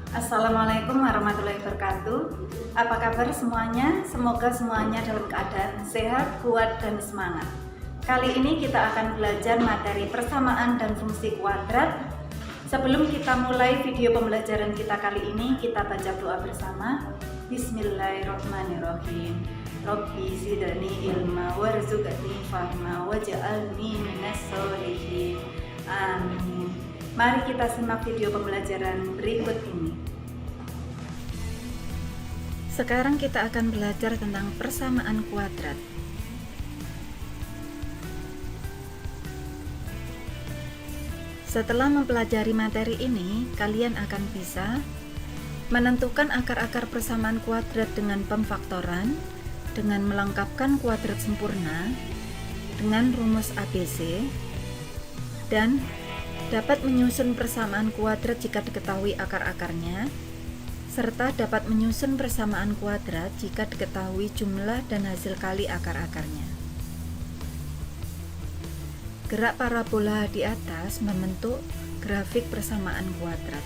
Assalamualaikum warahmatullahi wabarakatuh. Apa kabar semuanya? Semoga semuanya dalam keadaan sehat, kuat, dan semangat. Kali ini kita akan belajar materi persamaan dan fungsi kuadrat. Sebelum kita mulai video pembelajaran kita kali ini, kita baca doa bersama. Bismillahirrahmanirrahim. Rabbi zidni ilma warzuqni fahma waj'alni minas sholihin. Amin. Mari kita simak video pembelajaran berikut ini. Sekarang kita akan belajar tentang persamaan kuadrat. Setelah mempelajari materi ini, kalian akan bisa menentukan akar-akar persamaan kuadrat dengan pemfaktoran, dengan melengkapkan kuadrat sempurna, dengan rumus ABC, dan dapat menyusun persamaan kuadrat jika diketahui akar-akarnya, serta dapat menyusun persamaan kuadrat jika diketahui jumlah dan hasil kali akar-akarnya. Gerak parabola di atas membentuk grafik persamaan kuadrat.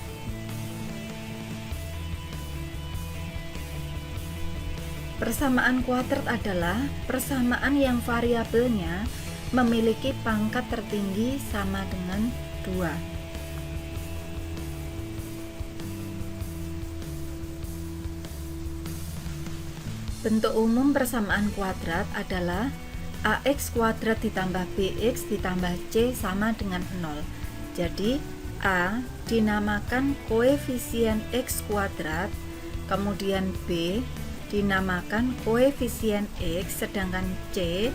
Persamaan kuadrat adalah persamaan yang variabelnya memiliki pangkat tertinggi sama dengan 2. Bentuk umum persamaan kuadrat adalah AX kuadrat ditambah BX ditambah C sama dengan 0. Jadi A dinamakan koefisien X kuadrat, kemudian B dinamakan koefisien X, sedangkan C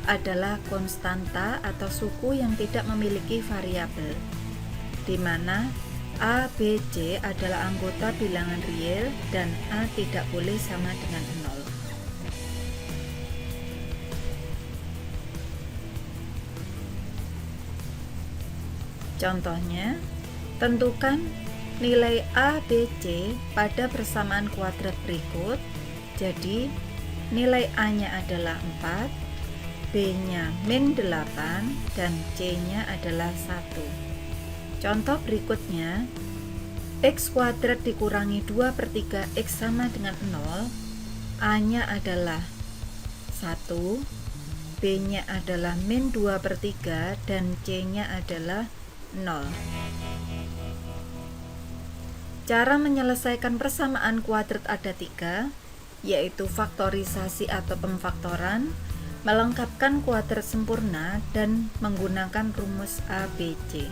adalah konstanta atau suku yang tidak memiliki variabel, di mana A, B, C adalah anggota bilangan real dan A tidak boleh sama dengan 0. Contohnya, tentukan nilai A, B, C pada persamaan kuadrat berikut. Jadi, nilai A-nya adalah 4, B-nya min 8, dan C-nya adalah 1. Contoh berikutnya, X kuadrat dikurangi 2/3 X sama dengan 0, A-nya adalah 1, B-nya adalah min 2/3, dan C-nya adalah 0. Cara menyelesaikan persamaan kuadrat ada 3, yaitu faktorisasi atau pemfaktoran, melengkapkan kuadrat sempurna, dan menggunakan rumus ABC.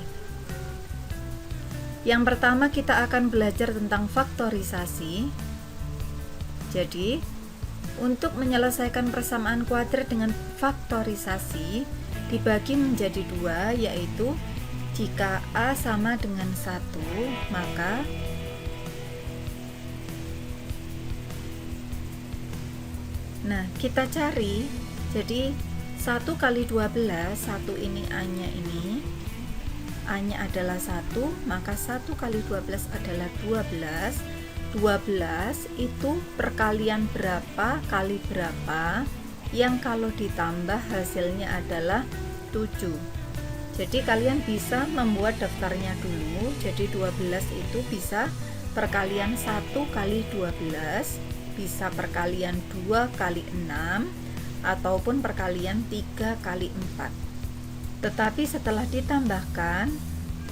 Yang pertama kita akan belajar tentang faktorisasi. Jadi, untuk menyelesaikan persamaan kuadrat dengan faktorisasi dibagi menjadi 2, yaitu jika A sama dengan 1, maka kita cari. Jadi 1 kali 12, 1 ini A-nya ini, A-nya adalah 1, maka 1 kali 12 adalah 12. 12 itu perkalian berapa kali berapa, yang kalau ditambah hasilnya adalah 7. Jadi kalian bisa membuat daftarnya dulu. Jadi 12 itu bisa perkalian 1 kali 12, bisa perkalian 2 kali 6, ataupun perkalian 3 kali 4. Tetapi setelah ditambahkan,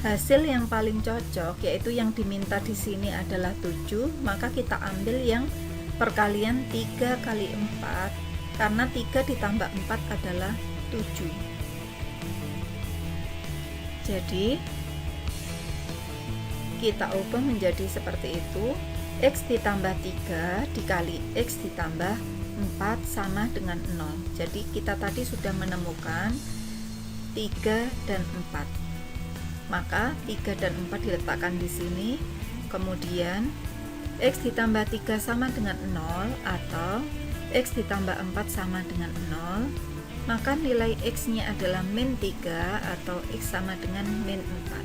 hasil yang paling cocok, yaitu yang diminta di sini adalah 7, maka kita ambil yang perkalian 3 kali 4, karena 3 ditambah 4 adalah 7. Jadi kita ubah menjadi seperti itu. X ditambah 3 dikali X ditambah 4 sama dengan 0. Jadi kita tadi sudah menemukan 3 dan 4. Maka 3 dan 4 diletakkan di sini. kemudian X ditambah 3 sama dengan 0 atau X ditambah 4 sama dengan 0, maka nilai X nya adalah min 3 atau X sama dengan min 4.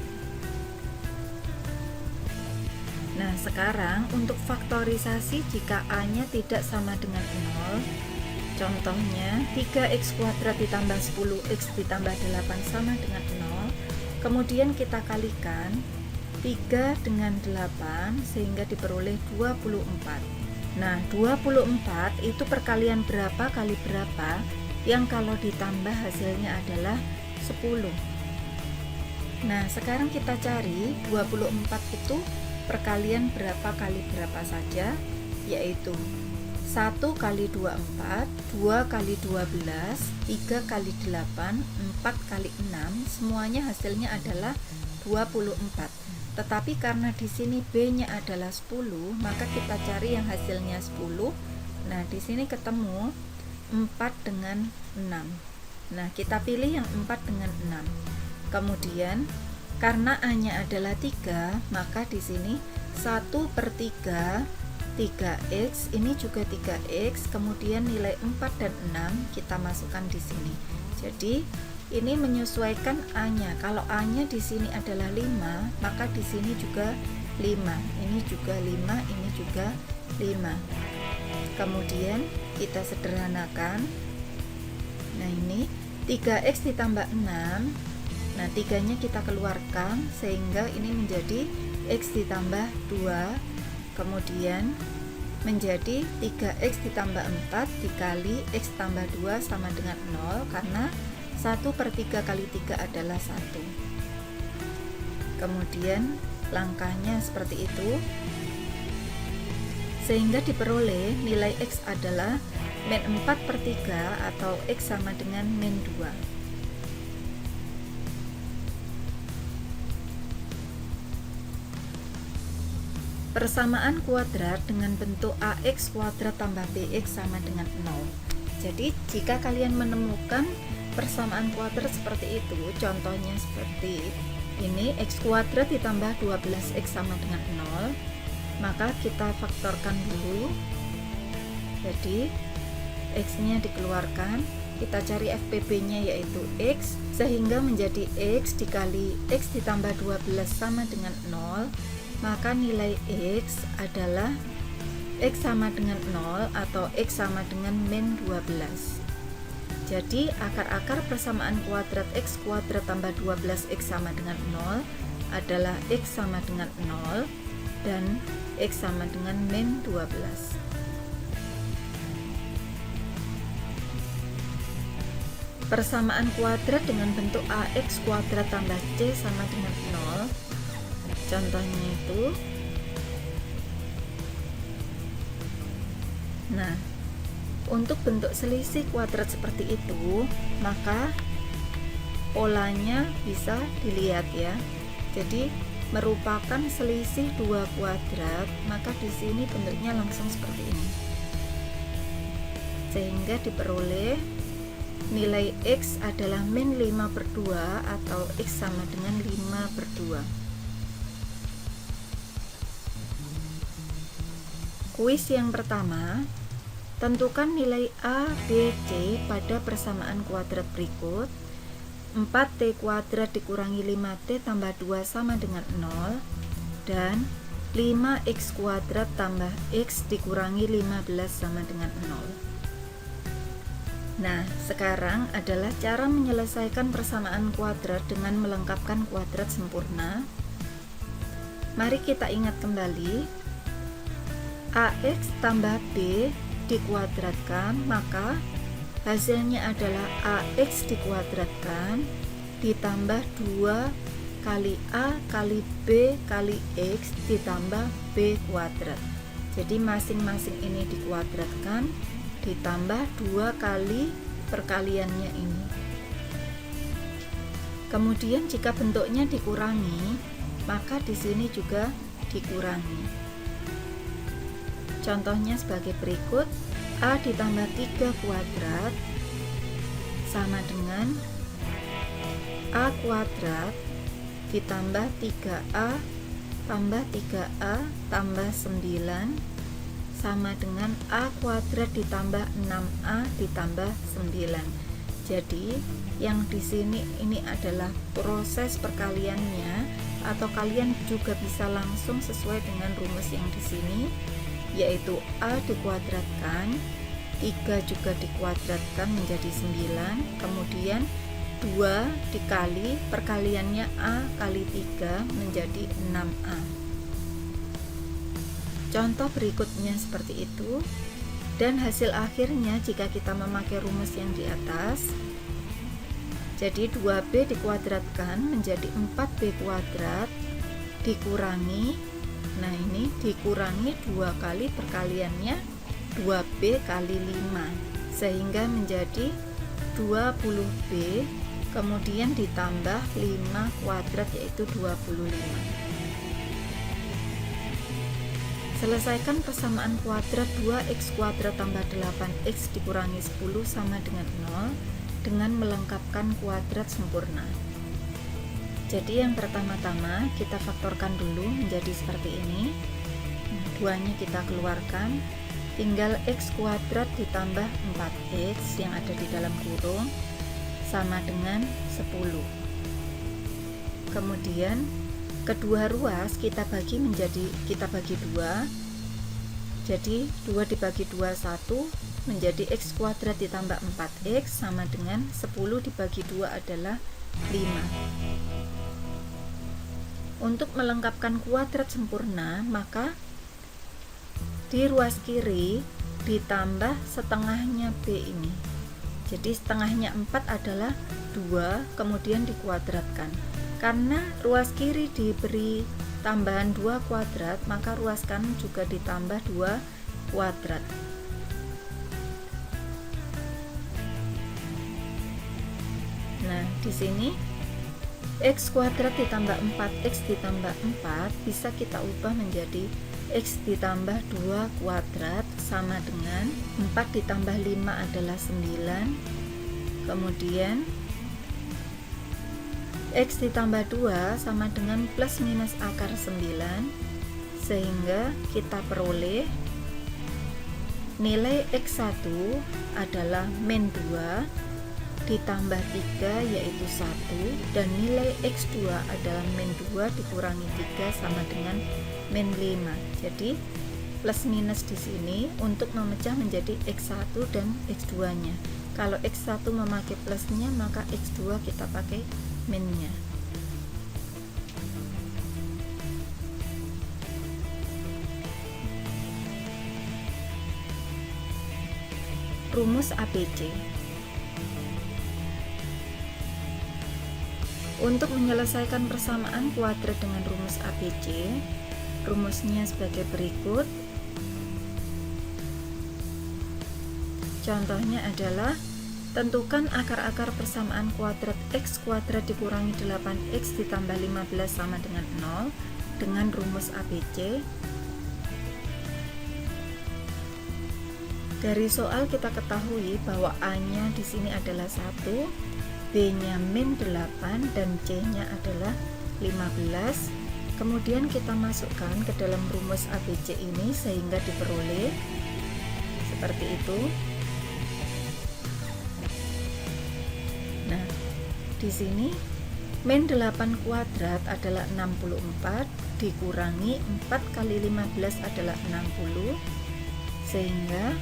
Nah, sekarang untuk faktorisasi jika A nya tidak sama dengan 0, contohnya 3x kuadrat ditambah 10x ditambah 8 sama dengan 0, kemudian kita kalikan 3 dengan 8 sehingga diperoleh 24. Nah, 24 itu perkalian berapa kali berapa yang kalau ditambah hasilnya adalah 10. Nah, sekarang kita cari 24 itu perkalian berapa kali berapa saja, yaitu 1 kali 24, 2 kali 12, 3 kali 8, 4 kali 6, semuanya hasilnya adalah 24. Tetapi karena di sini B-nya adalah 10, maka kita cari yang hasilnya 10. Nah, di sini ketemu 4 dengan 6. Nah, kita pilih yang 4 dengan 6. Kemudian karena A-nya adalah 3, maka di sini 1/3 3x, ini juga 3x, kemudian nilai 4 dan 6 kita masukkan di sini. Jadi ini menyesuaikan A-nya. Kalau A-nya di sini adalah 5, maka di sini juga 5. Ini juga 5, ini juga 5. Kemudian kita sederhanakan. Nah, ini 3x ditambah 6. Nah, 3-nya kita keluarkan sehingga ini menjadi x ditambah 2, kemudian menjadi 3x ditambah 4 dikali x tambah 2 sama dengan 0, karena 1/3 kali 3 adalah 1. Kemudian langkahnya seperti itu, sehingga diperoleh nilai x adalah min 4/3 atau x sama dengan min 2. Persamaan kuadrat dengan bentuk ax kuadrat tambah bx sama dengan 0. Jadi jika kalian menemukan persamaan kuadrat seperti itu, contohnya seperti ini, x kuadrat ditambah 12x sama dengan 0, maka kita faktorkan dulu. Jadi x nya dikeluarkan, kita cari FPB nya yaitu x, sehingga menjadi x dikali x ditambah 12 sama dengan 0, maka nilai x adalah x sama dengan 0 atau x sama dengan min 12. Jadi akar-akar persamaan kuadrat x kuadrat tambah 12x sama dengan 0 adalah x sama dengan 0 dan x sama dengan min 12. Persamaan kuadrat dengan bentuk ax kuadrat tambah c sama dengan 0, contohnya itu. Nah, untuk bentuk selisih kuadrat seperti itu, maka polanya bisa dilihat ya. Jadi merupakan selisih dua kuadrat, maka di sini bentuknya langsung seperti ini. Sehingga diperoleh nilai x adalah min 5/2 atau x sama dengan 5/2. Kuis yang pertama, tentukan nilai A, B, C pada persamaan kuadrat berikut. 4t kuadrat dikurangi 5t tambah 2 sama dengan 0, dan 5x kuadrat tambah x dikurangi 15 sama dengan 0. Nah, sekarang adalah cara menyelesaikan persamaan kuadrat dengan melengkapkan kuadrat sempurna. Mari kita ingat kembali. AX tambah B dikuadratkan, maka hasilnya adalah AX dikuadratkan ditambah 2 kali A kali B kali X ditambah B kuadrat. Jadi masing-masing ini dikuadratkan ditambah 2 kali perkaliannya ini. Kemudian jika bentuknya dikurangi, maka di sini juga dikurangi. Contohnya sebagai berikut, A ditambah 3 kuadrat sama dengan A kuadrat ditambah 3A tambah 3A tambah 9 sama dengan A kuadrat ditambah 6A ditambah 9. Jadi yang di sini ini adalah proses perkaliannya, atau kalian juga bisa langsung sesuai dengan rumus yang di sini, yaitu A dikuadratkan, 3 juga dikuadratkan menjadi 9, kemudian 2 dikali perkaliannya A kali 3 menjadi 6A. Contoh berikutnya seperti itu, dan hasil akhirnya jika kita memakai rumus yang di atas, jadi 2B dikuadratkan menjadi 4B kuadrat dikurangi, nah ini dikurangi 2 kali perkaliannya 2B kali 5, sehingga menjadi 20B, kemudian ditambah 5 kuadrat yaitu 25. Selesaikan persamaan kuadrat 2x kuadrat tambah 8x dikurangi 10 sama dengan 0 dengan melengkapkan kuadrat sempurna. Jadi yang pertama-tama kita faktorkan dulu menjadi seperti ini. Nah, 2-nya kita keluarkan, tinggal x kuadrat ditambah 4x yang ada di dalam kurung sama dengan 10. Kemudian kedua ruas kita bagi 2, jadi 2 dibagi 2 1 menjadi x kuadrat ditambah 4x sama dengan 10 dibagi 2 adalah 5. Untuk melengkapkan kuadrat sempurna, maka di ruas kiri ditambah setengahnya b ini, jadi setengahnya 4 adalah 2, kemudian dikuadratkan. Karena ruas kiri diberi tambahan 2 kuadrat, maka ruas kanan juga ditambah 2 kuadrat. Nah, di sini x kuadrat ditambah 4x ditambah 4 bisa kita ubah menjadi x ditambah 2 kuadrat sama dengan 4 ditambah 5 adalah 9, kemudian x ditambah 2 sama dengan plus minus akar 9, sehingga kita peroleh nilai x1 adalah min 2 ditambah 3 yaitu 1, dan nilai x2 adalah min 2 dikurangi 3 sama dengan min 5. Jadi plus minus di sini untuk memecah menjadi x1 dan x2-nya. Kalau x1 memakai plusnya, maka x2 kita pakai minnya. Rumus ABC. Untuk menyelesaikan persamaan kuadrat dengan rumus ABC, rumusnya sebagai berikut. Contohnya adalah tentukan akar-akar persamaan kuadrat x kuadrat dikurangi 8x ditambah 15 sama dengan 0 dengan rumus ABC. Dari soal kita ketahui bahwa A-nya di sini adalah 1, B-nya min 8 dan C-nya adalah 15. Kemudian kita masukkan ke dalam rumus ABC ini sehingga diperoleh seperti itu. Nah, di sini min 8 kuadrat adalah 64 dikurangi 4 kali 15 adalah 60, sehingga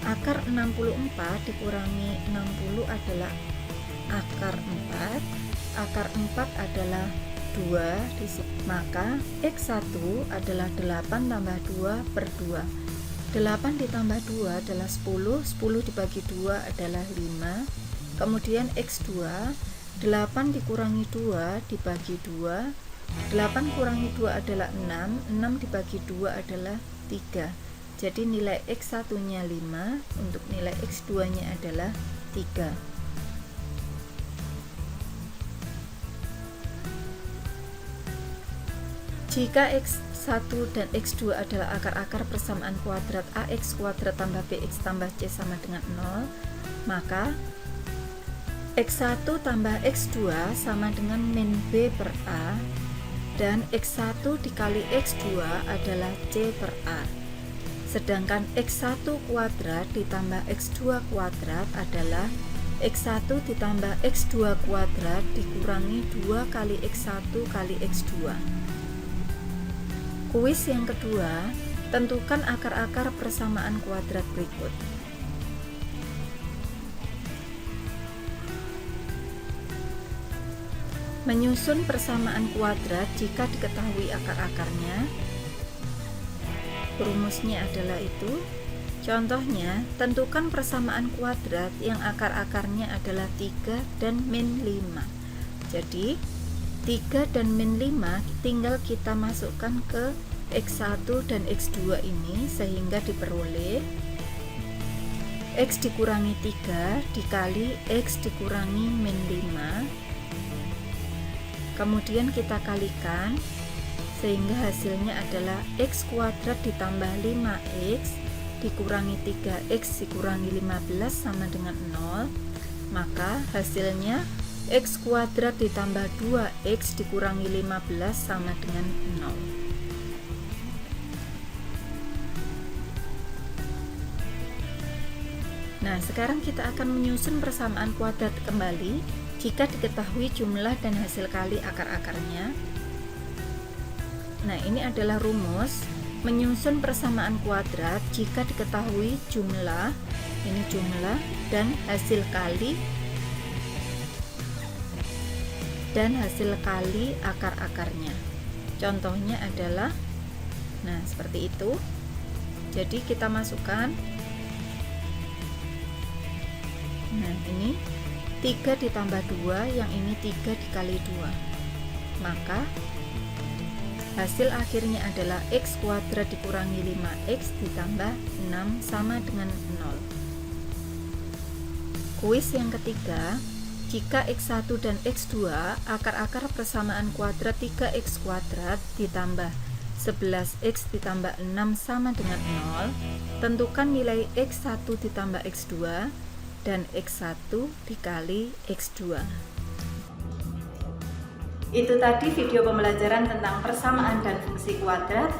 akar 64 dikurangi 60 adalah akar 4. Akar 4 adalah 2 di sini. Maka x1 adalah 8 tambah 2 per 2. 8 ditambah 2 adalah 10, 10 dibagi 2 adalah 5. Kemudian x2, 8 dikurangi 2 dibagi 2. 8 kurangi 2 adalah 6, 6 dibagi 2 adalah 3. Jadi nilai x1 nya 5, untuk nilai x2 nya adalah 3. Jika x1 dan x2 adalah akar-akar persamaan kuadrat ax kuadrat tambah bx tambah c sama dengan 0, maka x1 tambah x2 sama dengan min b per a dan X1 dikali X2 adalah C per A. Sedangkan X1 kuadrat ditambah X2 kuadrat adalah X1 ditambah X2 kuadrat dikurangi 2 kali X1 kali X2. Kuis yang kedua, tentukan akar-akar persamaan kuadrat berikut. Menyusun persamaan kuadrat jika diketahui akar-akarnya. Rumusnya adalah itu. Contohnya, tentukan persamaan kuadrat yang akar-akarnya adalah 3 dan min 5. Jadi, 3 dan min 5 tinggal kita masukkan ke X1 dan X2 ini sehingga diperoleh X dikurangi 3 dikali X dikurangi min 5. Kemudian kita kalikan sehingga hasilnya adalah X kuadrat ditambah 5X dikurangi 3X dikurangi 15 sama dengan 0. Maka hasilnya X kuadrat ditambah 2X dikurangi 15 sama dengan 0. Nah, sekarang kita akan menyusun persamaan kuadrat kembali jika diketahui jumlah dan hasil kali akar-akarnya. Nah, ini adalah rumus menyusun persamaan kuadrat jika diketahui jumlah, ini jumlah, dan hasil kali akar-akarnya. Contohnya adalah, nah seperti itu. Jadi kita masukkan, nah ini 3 ditambah 2, yang ini 3 dikali 2. Maka hasil akhirnya adalah X kuadrat dikurangi 5X ditambah 6 sama dengan 0. Kuis yang ketiga, jika X1 dan X2 akar-akar persamaan kuadrat 3X kuadrat ditambah 11X ditambah 6 sama dengan 0, tentukan nilai X1 ditambah X2 dan X1 dikali X2. Itu tadi video pembelajaran tentang persamaan dan fungsi kuadrat.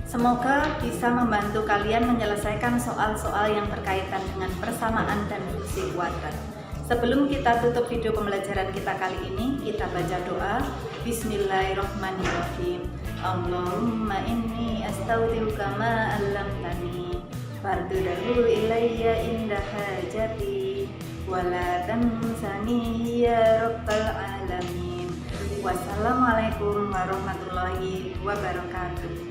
Semoga bisa membantu kalian menyelesaikan soal-soal yang berkaitan dengan persamaan dan fungsi kuadrat. Sebelum kita tutup video pembelajaran kita kali ini, kita baca doa. Bismillahirrahmanirrahim. Allahumma inni astaghfiruka ma 'allamtani fardudahu ilayya inda hajati wala tansani ya rabbal alamin. Wassalamualaikum warahmatullahi wabarakatuh.